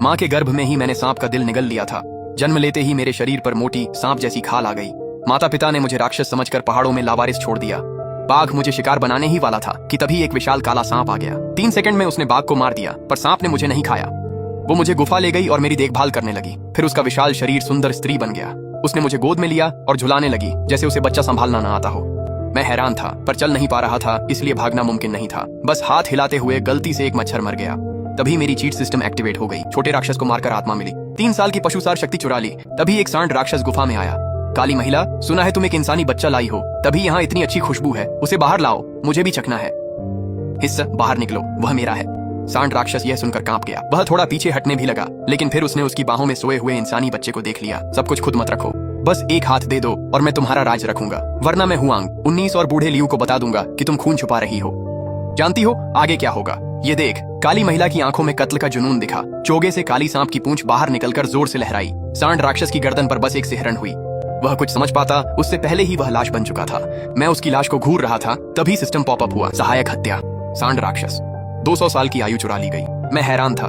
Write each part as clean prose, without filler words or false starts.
माँ के गर्भ में ही मैंने सांप का दिल निगल लिया था। जन्म लेते ही मेरे शरीर पर मोटी सांप जैसी खाल आ गई। माता पिता ने मुझे राक्षस समझकर पहाड़ों में लावारिस छोड़ दिया। बाघ मुझे शिकार बनाने ही वाला था कि तभी एक विशाल काला सांप आ गया। 3 सेकंड में उसने बाघ को मार दिया, पर सांप ने मुझे नहीं खाया। वो मुझे गुफा ले गई और मेरी देखभाल करने लगी। फिर उसका विशाल शरीर सुंदर स्त्री बन गया। उसने मुझे गोद में लिया और झुलाने लगी जैसे उसे बच्चा संभालना ना आता हो। मैं हैरान था, पर चल नहीं पा रहा था, इसलिए भागना मुमकिन नहीं था। बस हाथ हिलाते हुए गलती से एक मच्छर मर गया। तभी मेरी चीट सिस्टम एक्टिवेट हो गई। छोटे राक्षस को मारकर आत्मा मिली। 3 साल की पशुसार शक्ति चुरा ली। तभी एक सांड राक्षस गुफा में आया। काली महिला, सुना है तुम एक इंसानी बच्चा लाई हो, तभी यहाँ इतनी अच्छी खुशबू है, उसे बाहर लाओ, मुझे भी चखना है। हिस्सा बाहर निकलो, वह मेरा है। सांड राक्षस यह सुनकर कांप गया। वह थोड़ा पीछे हटने भी लगा, लेकिन फिर उसने उसकी बाहों में सोए हुए इंसानी बच्चे को देख लिया। सब कुछ खुद मत रखो, बस एक हाथ दे दो और मैं तुम्हारा राज रखूंगा, वरना मैं हुआंग 19 और बूढ़े लियू को बता दूंगा कि तुम खून छुपा रही हो। जानती हो आगे क्या होगा? ये देख। काली महिला की आंखों में कत्ल का जुनून दिखा। चोगे से काली सांप की पूंछ बाहर निकलकर जोर से लहराई। सांड राक्षस की गर्दन पर बस एक सिहरन हुई। वह कुछ समझ पाता उससे पहले ही वह लाश बन चुका था। मैं उसकी लाश को घूर रहा था, तभी सिस्टम पॉपअप हुआ। सहायक हत्या। सांड राक्षस 200 साल की आयु चुरा ली गई। मैं हैरान था,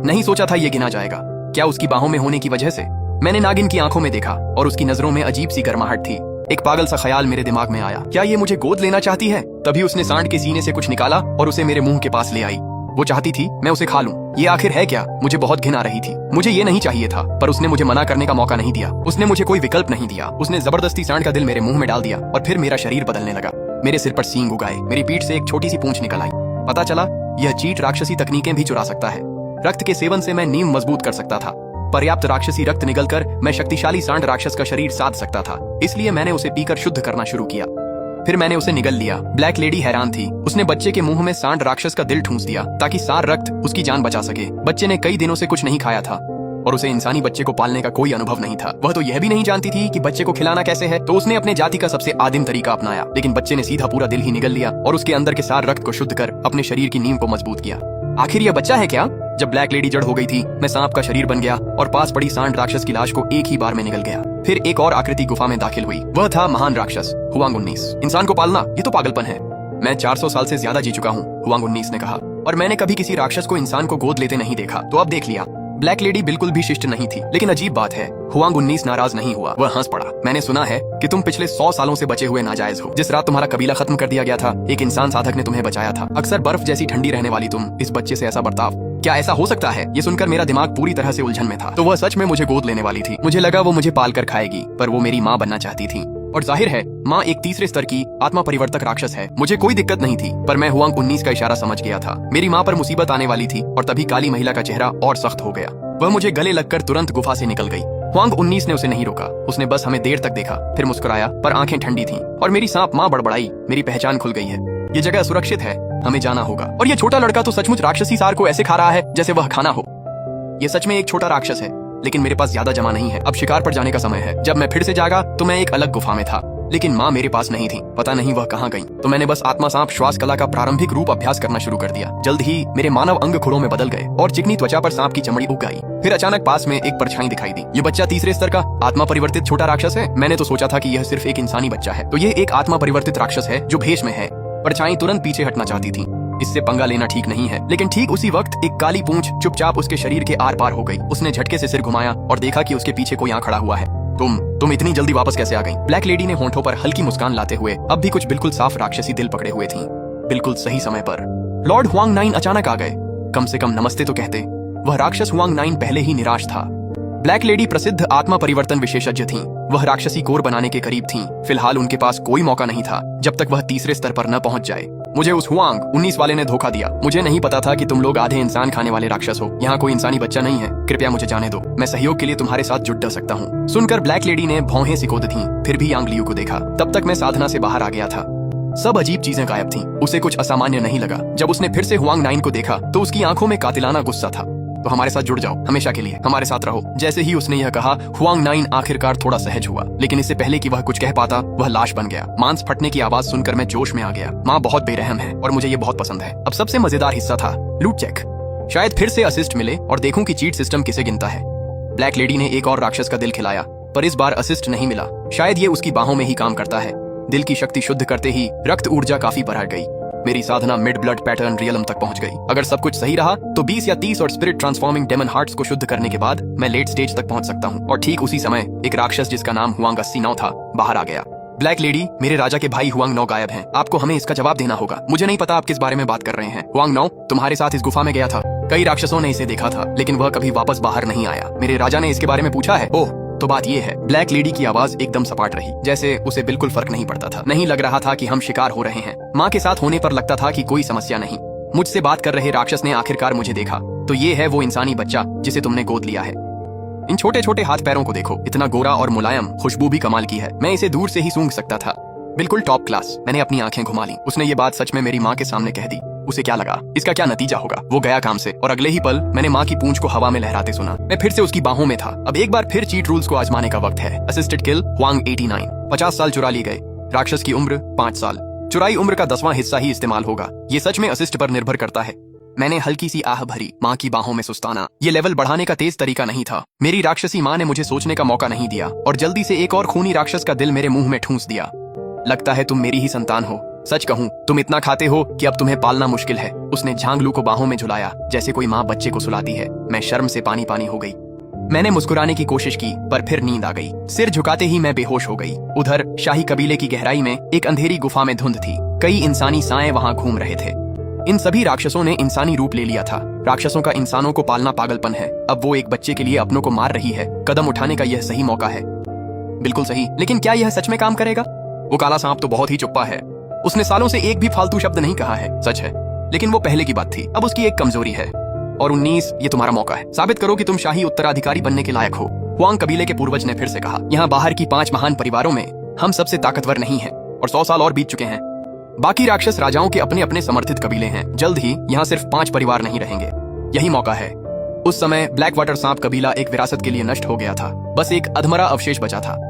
नहीं सोचा था ये गिना जाएगा। क्या उसकी बाहों में होने की वजह से? मैंने नागिन की आंखों में देखा और उसकी नजरों में अजीब सी गर्माहट थी। एक पागल सा ख्याल मेरे दिमाग में आया, क्या ये मुझे गोद लेना चाहती है? तभी उसने सांड के सीने से कुछ निकाला और उसे मेरे मुंह के पास ले आई। वो चाहती थी मैं उसे खा लूं। ये आखिर है क्या? मुझे बहुत घिन आ रही थी। मुझे ये नहीं चाहिए था, पर उसने मुझे मना करने का मौका नहीं दिया। उसने मुझे कोई विकल्प नहीं दिया। उसने जबरदस्ती सांड का दिल मेरे मुंह में डाल दिया और फिर मेरा शरीर बदलने लगा। मेरे सिर पर सींग उगाए, मेरी पीठ से एक छोटी सी पूंछ निकल आई। पता चला यह चीट राक्षसी तकनीकें भी चुरा सकता है। रक्त के सेवन से मैं नींव मजबूत कर सकता था। पर्याप्त राक्षसी रक्त निकलकर मैं शक्तिशाली सांड राक्षस का शरीर साध सकता था। इसलिए मैंने उसे पीकर शुद्ध करना शुरू किया। फिर मैंने उसे निगल लिया। ब्लैक लेडी हैरान थी। उसने बच्चे के मुंह में सांड राक्षस का दिल ठूंस दिया ताकि सार रक्त उसकी जान बचा सके। बच्चे ने कई दिनों से कुछ नहीं खाया था और उसे इंसानी बच्चे को पालने का कोई अनुभव नहीं था। वह तो यह भी नहीं जानती थी कि बच्चे को खिलाना कैसे है, तो उसने अपने जाति का सबसे आदिम तरीका अपनाया। लेकिन बच्चे ने सीधा पूरा दिल ही निगल लिया और उसके अंदर के सार रक्त को शुद्ध कर अपने शरीर की नींव को मजबूत किया। आखिर यह बच्चा है क्या? जब ब्लैक लेडी जड़ हो गई थी, मैं सांप का शरीर बन गया और पास पड़ी सांड राक्षस की लाश को एक ही बार में निगल गया। फिर एक और आकृति गुफा में दाखिल हुई। वह था महान राक्षस हुआंग 19। इंसान को पालना ये तो पागलपन है। मैं 400 साल से ज्यादा जी चुका हूँ, हुआंग 19 ने कहा, और मैंने कभी किसी राक्षस को इंसान को गोद लेते नहीं देखा। तो अब देख लिया। ब्लैक लेडी बिल्कुल भी शिष्ट नहीं थी। लेकिन अजीब बात है, हुआंग 19 नाराज नहीं हुआ। वह हंस पड़ा। मैंने सुना है कि तुम पिछले 100 सालों से बचे हुए नाजायज हो। जिस रात तुम्हारा कबीला खत्म कर दिया गया था, एक इंसान साधक ने तुम्हें बचाया था। अक्सर बर्फ जैसी ठंडी रहने वाली तुम, इस बच्चे से ऐसा बर्ताव, क्या ऐसा हो सकता है? ये सुनकर मेरा दिमाग पूरी तरह से उलझन में था। तो वह सच में मुझे गोद लेने वाली थी। मुझे लगा वो मुझे पाल कर खाएगी, पर वो मेरी माँ बनना चाहती थी। और जाहिर है माँ एक तीसरे स्तर की आत्मा परिवर्तक राक्षस है। मुझे कोई दिक्कत नहीं थी, पर मैं हुआंग 19 का इशारा समझ गया था। मेरी माँ पर मुसीबत आने वाली थी और तभी काली महिला का चेहरा और सख्त हो गया। वह मुझे गले लगकर तुरंत गुफा से निकल गई। हुआंग 19 ने उसे नहीं रोका। उसने बस हमें देर तक देखा, फिर मुस्कुराया, पर आंखें ठंडी थीं। और मेरी सांप माँ बड़बड़ाई, मेरी पहचान खुल गई है। ये जगह सुरक्षित है, हमें जाना होगा। और ये छोटा लड़का तो सचमुच राक्षसी सार को ऐसे खा रहा है जैसे वह खाना हो। ये सच में एक छोटा राक्षस है, लेकिन मेरे पास ज्यादा जमा नहीं है। अब शिकार पर जाने का समय है। जब मैं फिर से जागा तो मैं एक अलग गुफा में था, लेकिन माँ मेरे पास नहीं थी। पता नहीं वह कहाँ गई। तो मैंने बस आत्मा सांप श्वास कला का प्रारंभिक रूप अभ्यास करना शुरू कर दिया। जल्द ही मेरे मानव अंग खुरों में बदल गए और चिकनी त्वचा पर सांप की चमड़ी उग गई। फिर अचानक पास में एक परछाई दिखाई दी। ये बच्चा तीसरे स्तर का आत्मा परिवर्तित छोटा राक्षस है। मैंने तो सोचा था कि यह सिर्फ एक इंसानी बच्चा है, तो यह एक आत्मा परिवर्तित राक्षस है जो भेष में है। परछाई तुरंत पीछे हटना चाहती थी। इससे पंगा लेना ठीक नहीं है। लेकिन ठीक उसी वक्त एक काली पूंछ चुपचाप उसके शरीर के आर पार हो गई। उसने झटके से सिर घुमाया और देखा कि उसके पीछे कोई यहाँ खड़ा हुआ है। तुम इतनी जल्दी वापस कैसे आ गई? ब्लैक लेडी ने होंठों पर हल्की मुस्कान लाते हुए अब भी कुछ बिल्कुल साफ राक्षसी दिल पकड़े हुए थी। बिल्कुल सही समय पर लॉर्ड हुआंग 9 अचानक आ गए। कम से कम नमस्ते तो कहते। वह राक्षस हुआंग 9 पहले ही निराश था। ब्लैक लेडी प्रसिद्ध आत्मा परिवर्तन विशेषज्ञ थीं। वह राक्षसी कोर बनाने के करीब थीं। फिलहाल उनके पास कोई मौका नहीं था जब तक वह तीसरे स्तर पर न पहुंच जाए। मुझे उस हुआंग 19 वाले ने धोखा दिया। मुझे नहीं पता था कि तुम लोग आधे इंसान खाने वाले राक्षस हो। यहाँ कोई इंसानी बच्चा नहीं है। कृपया मुझे जाने दो। मैं सहयोग के लिए तुम्हारे साथ जुट सकता हूँ। सुनकर ब्लैक लेडी ने भौहें सिकोद थीं। फिर भी यांग लियू को देखा। तब तक मैं साधना से बाहर आ गया था। सब अजीब चीजें गायब थीं। उसे कुछ असामान्य नहीं लगा। जब उसने फिर से हुआंग 9 को देखा तो उसकी आंखों में कातिलाना गुस्सा था। तो हमारे साथ जुड़ जाओ, हमेशा के लिए हमारे साथ रहो। जैसे ही उसने यह कहा, हुआंग 9 आखिरकार थोड़ा सहज हुआ। लेकिन इससे पहले कि वह कुछ कह पाता, वह लाश बन गया। मांस फटने की आवाज सुनकर मैं जोश में आ गया। माँ बहुत बेरहम है और मुझे ये बहुत पसंद है। अब सबसे मजेदार हिस्सा था लूट चेक। शायद फिर से असिस्ट मिले और देखूं कि चीट सिस्टम किसे गिनता है। ब्लैक लेडी ने एक और राक्षस का दिल खिलाया, पर इस बार असिस्ट नहीं मिला। शायद ये उसकी बाहों में ही काम करता है। दिल की शक्ति शुद्ध करते ही रक्त ऊर्जा काफी बढ़ गई। मेरी साधना मिड ब्लड पैटर्न रियलम तक पहुंच गई। अगर सब कुछ सही रहा तो 20 या 30 और स्पिरिट ट्रांसफॉर्मिंग डेमन हार्ट्स को शुद्ध करने के बाद मैं लेट स्टेज तक पहुंच सकता हूं। और ठीक उसी समय एक राक्षस जिसका नाम हुआंग 89 था बाहर आ गया। ब्लैक लेडी, मेरे राजा के भाई हुआंग 9 गायब हैं। आपको हमें इसका जवाब देना होगा। मुझे नहीं पता आप किस बारे में बात कर रहे हैं। हुआंग 9 तुम्हारे साथ इस गुफा में गया था। कई राक्षसों ने इसे देखा था, लेकिन वह कभी वापस बाहर नहीं आया। मेरे राजा ने इसके बारे में पूछा है। ओह, तो बात ये है। ब्लैक लेडी की आवाज एकदम सपाट रही, जैसे उसे बिल्कुल फर्क नहीं पड़ता था। नहीं लग रहा था कि हम शिकार हो रहे हैं। माँ के साथ होने पर लगता था कि कोई समस्या नहीं। मुझसे बात कर रहे राक्षस ने आखिरकार मुझे देखा। तो ये है वो इंसानी बच्चा जिसे तुमने गोद लिया है। इन छोटे छोटे हाथ पैरों को देखो, इतना गोरा और मुलायम, खुशबू भी कमाल की है। मैं इसे दूर से ही सूंघ सकता था, बिल्कुल टॉप क्लास। मैंने अपनी आंखें घुमा ली। उसने ये बात सच में मेरी माँ के सामने कह दी। उसे क्या लगा? इसका क्या नतीजा होगा? वो गया काम से और अगले ही पल मैंने माँ की पूंछ को हवा में लहराते सुना। मैं फिर से उसकी बाहों में था। अब एक बार फिर चीट रूल्स को आजमाने का वक्त है। असिस्टेड किल हुआंग 89। 50 साल चुरा लिए गए। राक्षस की उम्र 5 साल। चुराई उम्र का 10वां हिस्सा ही इस्तेमाल होगा। ये सच में असिस्ट पर निर्भर करता है। मैंने हल्की सी आह भरी। माँ की बाहों में सुस्ताना ये लेवल बढ़ाने का तेज तरीका नहीं था। मेरी राक्षसी माँ ने मुझे सोचने का मौका नहीं दिया और जल्दी से एक और खूनी राक्षस का दिल मेरे मुंह में ठूंस दिया। लगता है तुम मेरी ही संतान हो। सच कहूँ, तुम इतना खाते हो कि अब तुम्हें पालना मुश्किल है। उसने झांगलू को बाहों में झुलाया जैसे कोई माँ बच्चे को सुलाती है। मैं शर्म से पानी पानी हो गई। मैंने मुस्कुराने की कोशिश की पर फिर नींद आ गई। सिर झुकाते ही मैं बेहोश हो गई। उधर शाही कबीले की गहराई में एक अंधेरी गुफा में धुंध थी। कई इंसानी साएं वहां घूम रहे थे। इन सभी राक्षसों ने इंसानी रूप ले लिया था। राक्षसों का इंसानों को पालना पागलपन है। अब वो एक बच्चे के लिए अपनों को मार रही है। कदम उठाने का यह सही मौका है। बिल्कुल सही, लेकिन क्या यह सच में काम करेगा? वो काला सांप तो बहुत ही चुप्पा है। उसने सालों से एक भी फालतू शब्द नहीं कहा है। सच है, लेकिन वो पहले की बात थी। अब उसकी एक कमजोरी है। और 19, ये तुम्हारा मौका है। साबित करो कि तुम शाही उत्तराधिकारी बनने के लायक हो। हुआंग कबीले के पूर्वज ने फिर से कहा। यहाँ बाहर की 5 महान परिवारों में हम सबसे ताकतवर नहीं हैं और 100 साल और बीत चुके हैं। बाकी राक्षस राजाओं के अपने अपने समर्थित कबीले हैं। जल्द ही यहाँ सिर्फ 5 परिवार नहीं रहेंगे। यही मौका है। उस समय ब्लैक वाटर सांप कबीला एक विरासत के लिए नष्ट हो गया था। बस एक अधमरा अवशेष बचा था।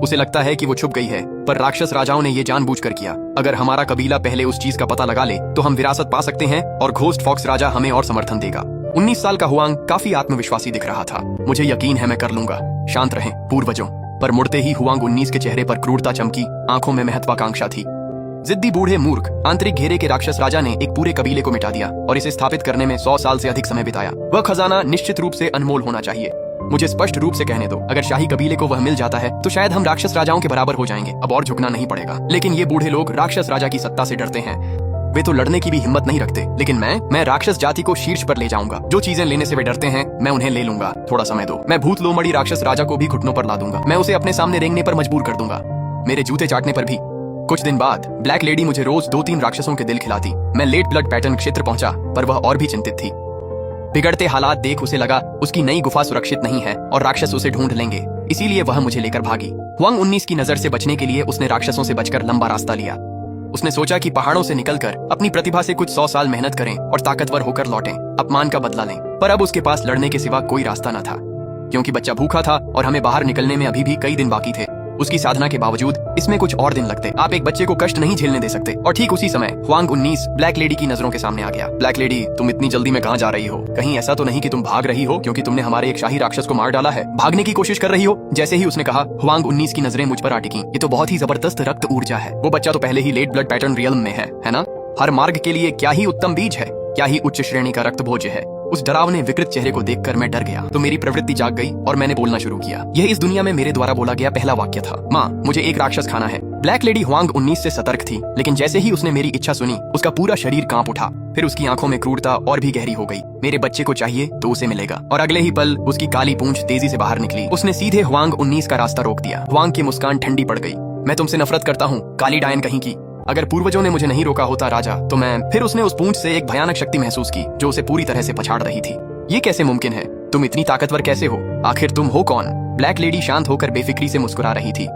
उसे लगता है कि वो छुप गई है, पर राक्षस राजाओं ने ये जानबूझकर किया। अगर हमारा कबीला पहले उस चीज का पता लगा ले तो हम विरासत पा सकते हैं और घोस्ट फॉक्स राजा हमें और समर्थन देगा। 19 साल का हुआंग काफी आत्मविश्वासी दिख रहा था। मुझे यकीन है मैं कर लूंगा। शांत रहें पूर्वजों। पर मुड़ते ही हुआंग 19 के चेहरे पर क्रूरता चमकी। आंखों में महत्वाकांक्षा थी। जिद्दी बूढ़े मूर्ख आंतरिक घेरे के राक्षस राजा ने एक पूरे कबीले को मिटा दिया और इसे स्थापित करने में 100 साल से अधिक समय बिताया। वह खजाना निश्चित रूप से अनमोल होना चाहिए। मुझे स्पष्ट रूप से कहने दो, अगर शाही कबीले को वह मिल जाता है तो शायद हम राक्षस राजाओं के बराबर हो जाएंगे। अब और झुकना नहीं पड़ेगा। लेकिन ये बूढ़े लोग राक्षस राजा की सत्ता से डरते हैं। वे तो लड़ने की भी हिम्मत नहीं रखते। लेकिन मैं राक्षस जाति को शीर्ष पर ले जाऊंगा। जो चीजें लेने से वे डरते हैं मैं उन्हें ले लूंगा। थोड़ा समय दो। मैं भूत लोमड़ी राक्षस राजा को भी घुटनों पर ला दूंगा। मैं उसे अपने सामने रेंगने पर मजबूर कर दूंगा, मेरे जूते चाटने पर भी। कुछ दिन बाद ब्लैक लेडी मुझे रोज 2-3 राक्षसों के दिल खिलाती। मैं लेट ब्लड पैटर्न क्षेत्र पहुंचा, पर वह और भी चिंतित थी। बिगड़ते हालात देख उसे लगा उसकी नई गुफा सुरक्षित नहीं है और राक्षस उसे ढूंढ लेंगे। इसीलिए वह मुझे लेकर भागी। हुआंग 19 की नजर से बचने के लिए उसने राक्षसों से बचकर लंबा रास्ता लिया। उसने सोचा कि पहाड़ों से निकलकर अपनी प्रतिभा से कुछ 100 साल मेहनत करें और ताकतवर होकर लौटें, अपमान का बदला लें। पर अब उसके पास लड़ने के सिवा कोई रास्ता न था, क्योंकि बच्चा भूखा था और हमें बाहर निकलने में अभी भी कई दिन बाकी थे। उसकी साधना के बावजूद इसमें कुछ और दिन लगते। आप एक बच्चे को कष्ट नहीं झेलने दे सकते। और ठीक उसी समय हुआंग 19 ब्लैक लेडी की नजरों के सामने आ गया। ब्लैक लेडी, तुम इतनी जल्दी में कहाँ जा रही हो? कहीं ऐसा तो नहीं कि तुम भाग रही हो क्योंकि तुमने हमारे एक शाही राक्षस को मार डाला है? भागने की कोशिश कर रही हो? जैसे ही उसने कहा, हुआंग 19 की नजरें मुझ पर आ टिकी। ये तो बहुत ही जबरदस्त रक्त ऊर्जा है। वो बच्चा तो पहले ही लेट ब्लड पैटर्न रियल्म में है ना? हर मार्ग के लिए क्या ही उत्तम बीज है, क्या ही उच्च श्रेणी का रक्त भोज्य है। उस डरावने विकृत चेहरे को देखकर मैं डर गया तो मेरी प्रवृत्ति जाग गई और मैंने बोलना शुरू किया। यह इस दुनिया में मेरे द्वारा बोला गया पहला वाक्य था। माँ, मुझे एक राक्षस खाना है। ब्लैक लेडी हुआंग 19 से सतर्क थी, लेकिन जैसे ही उसने मेरी इच्छा सुनी उसका पूरा शरीर कांप उठा। फिर उसकी आंखों में क्रूरता और भी गहरी हो गई। मेरे बच्चे को चाहिए तो उसे मिलेगा। और अगले ही पल उसकी काली पूंछ तेजी से बाहर निकली। उसने सीधे हुआंग 19 का रास्ता रोक दिया। हुआंग की मुस्कान ठंडी पड़ गई। मैं तुमसे नफरत करता हूँ, काली डायन कहीं की। अगर पूर्वजों ने मुझे नहीं रोका होता राजा, तो मैं। फिर उसने उस पूंछ से एक भयानक शक्ति महसूस की जो उसे पूरी तरह से पछाड़ रही थी। ये कैसे मुमकिन है? तुम इतनी ताकतवर कैसे हो? आखिर तुम हो कौन? ब्लैक लेडी शांत होकर बेफिक्री से मुस्कुरा रही थी।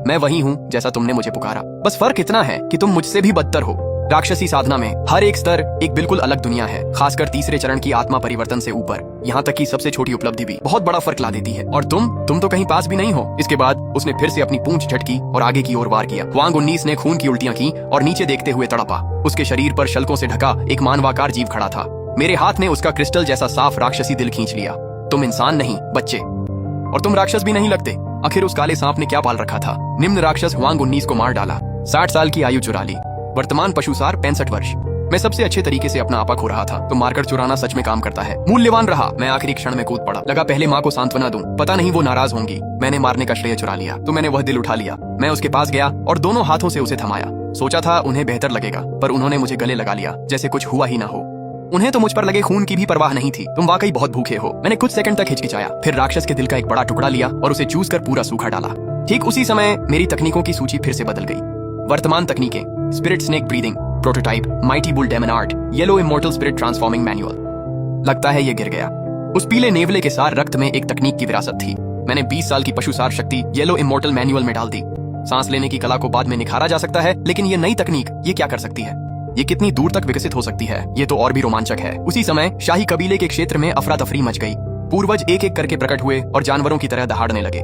मैं वही हूँ जैसा तुमने मुझे पुकारा। बस फर्क इतना है कि तुम मुझसे भी बदतर हो। राक्षसी साधना में हर एक स्तर एक बिल्कुल अलग दुनिया है, खासकर तीसरे चरण की आत्मा परिवर्तन से ऊपर। यहाँ तक कि सबसे छोटी उपलब्धि भी बहुत बड़ा फर्क ला देती है। और तुम तो कहीं पास भी नहीं हो। इसके बाद उसने फिर से अपनी पूंछ झटकी और आगे की ओर वार किया। हुआंग 19 ने खून की उल्टियां की और नीचे देखते हुए तड़पा। उसके शरीर पर शल्कों से ढका एक मानवाकार जीव खड़ा था। मेरे हाथ ने उसका क्रिस्टल जैसा साफ राक्षसी दिल खींच लिया। तुम इंसान नहीं, बच्चे, और तुम राक्षस भी नहीं लगते। आखिर उस काले सांप ने क्या पाल रखा था? निम्न राक्षस हुआंग 19 को मार डाला, 60 साल की आयु चुरा ली, वर्तमान पशुसार 65 वर्ष। मैं सबसे अच्छे तरीके से अपना आपा खो रहा था, तो मारकर चुराना सच में काम करता है। मूल्यवान रहा। मैं आखिरी क्षण में कूद पड़ा। लगा पहले माँ को सांत्वना दूं, पता नहीं वो नाराज होंगी। मैंने मारने का श्रेय चुरा लिया, तो मैंने वह दिल उठा लिया। मैं उसके पास गया और दोनों हाथों से उसे थमाया। सोचा था उन्हें बेहतर लगेगा, पर उन्होंने मुझे गले लगा लिया जैसे कुछ हुआ ही ना हो। उन्हें तो मुझ पर लगे खून की भी परवाह नहीं थी। तुम वाकई बहुत भूखे हो। मैंने कुछ सेकंड तक हिचकिचाया, फिर राक्षस के दिल का एक बड़ा टुकड़ा लिया और उसे चूस कर पूरा सूखा डाला। ठीक उसी समय मेरी तकनीकों की सूची फिर से बदल गई। वर्तमान तकनीकें: spirit snake breathing, prototype mighty bull demon art, yellow immortal spirit transforming manual. लगता है ये गिर गया। उस पीले नेवले के सार रक्त में एक तकनीक की विरासत थी। मैंने 20 साल की पशुसार शक्ति येलो इमोर्टल मैनुअल में डाल दी। सांस लेने की कला को बाद में निखारा जा सकता है, लेकिन ये नई तकनीक ये क्या कर सकती है? ये कितनी दूर तक विकसित हो सकती है? ये तो और भी रोमांचक है। उसी समय शाही कबीले के क्षेत्र में अफरा तफरी मच गई। पूर्वज एक एक करके प्रकट हुए और जानवरों की तरह दहाड़ने लगे।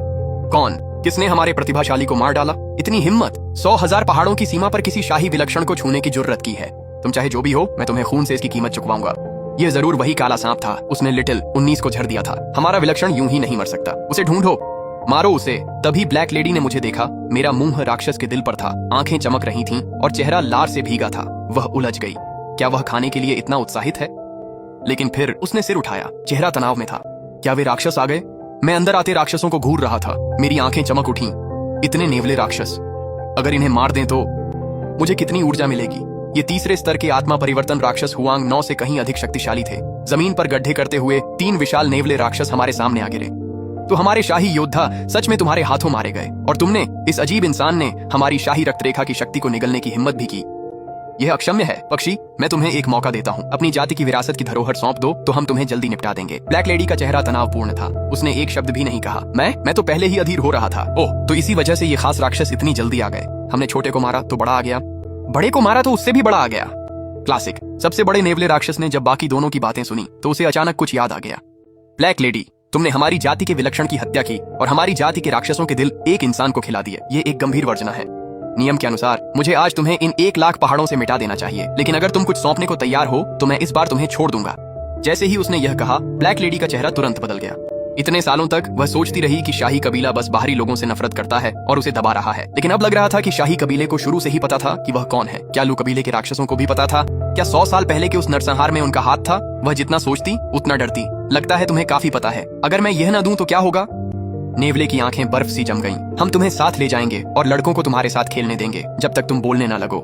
कौन, किसने हमारे प्रतिभाशाली को मार डाला? इतनी हिम्मत! 100,000 पहाड़ों की सीमा पर किसी शाही विलक्षण को छूने की जुर्रत की है। तुम चाहे जो भी हो, मैं तुम्हें खून से इसकी कीमत चुकवाऊंगा। ये जरूर वही काला सांप था। उसने लिटिल 19 को झड़ दिया था। हमारा विलक्षण यूं ही नहीं मर सकता। उसे ढूंढो, मारो उसे। तभी ब्लैक लेडी ने मुझे देखा। मेरा मुंह राक्षस के दिल पर था, आंखें चमक रही थीं और चेहरा लार से भीगा था। वह उलझ गई। क्या वह खाने के लिए इतना उत्साहित है? लेकिन फिर उसने सिर उठाया। चेहरा तनाव में था। क्या वे राक्षस आ गए? मैं अंदर आते राक्षसों को घूर रहा था। मेरी आंखें चमक उठीं। इतने नेवले राक्षस! अगर इन्हें मार दें तो मुझे कितनी ऊर्जा मिलेगी। ये तीसरे स्तर के आत्मा परिवर्तन राक्षस हुआंग 9 से कहीं अधिक शक्तिशाली थे। जमीन पर गड्ढे करते हुए 3 विशाल नेवले राक्षस हमारे सामने आ गिरे। तो हमारे शाही योद्धा सच में तुम्हारे हाथों मारे गए, और तुमने, इस अजीब इंसान ने, हमारी शाही रक्तरेखा की शक्ति को निगलने की हिम्मत भी की। यह अक्षम्य है। पक्षी, मैं तुम्हें एक मौका देता हूँ। अपनी जाति की विरासत की धरोहर सौंप दो, तो हम तुम्हें जल्दी निपटा देंगे। ब्लैक लेडी का चेहरा तनावपूर्ण था। उसने एक शब्द भी नहीं कहा। मैं तो पहले ही अधीर हो रहा था। ओह, तो इसी वजह से ये खास राक्षस इतनी जल्दी आ गए। हमने छोटे को मारा तो बड़ा आ गया, बड़े को मारा तो उससे भी बड़ा आ गया। क्लासिक। सबसे बड़े नेवले राक्षस ने जब बाकी दोनों की बातें सुनी तो उसे अचानक कुछ याद आ गया। ब्लैक लेडी, तुमने हमारी जाति के विलक्षण की हत्या की और हमारी जाति के राक्षसों के दिल एक इंसान को खिला दिए। ये एक गंभीर वर्जना है। नियम के अनुसार मुझे आज तुम्हें इन 1 लाख पहाड़ों से मिटा देना चाहिए, लेकिन अगर तुम कुछ सौंपने को तैयार हो तो मैं इस बार तुम्हें छोड़ दूंगा। जैसे ही उसने यह कहा, ब्लैक लेडी का चेहरा तुरंत बदल गया। इतने सालों तक वह सोचती रही कि शाही कबीला बस बाहरी लोगों से नफरत करता है और उसे दबा रहा है, लेकिन अब लग रहा था कि शाही कबीले को शुरू से ही पता था कि वह कौन है। क्या लू कबीले के राक्षसों को भी पता था? क्या 100 साल पहले के उस नरसंहार में उनका हाथ था? वह जितना सोचती उतना डरती। लगता है तुम्हें काफी पता है। अगर मैं यह न दूं तो क्या होगा? नेवले की आंखें बर्फ सी जम गईं। हम तुम्हें साथ ले जाएंगे और लड़कों को तुम्हारे साथ खेलने देंगे जब तक तुम बोलने न लगो।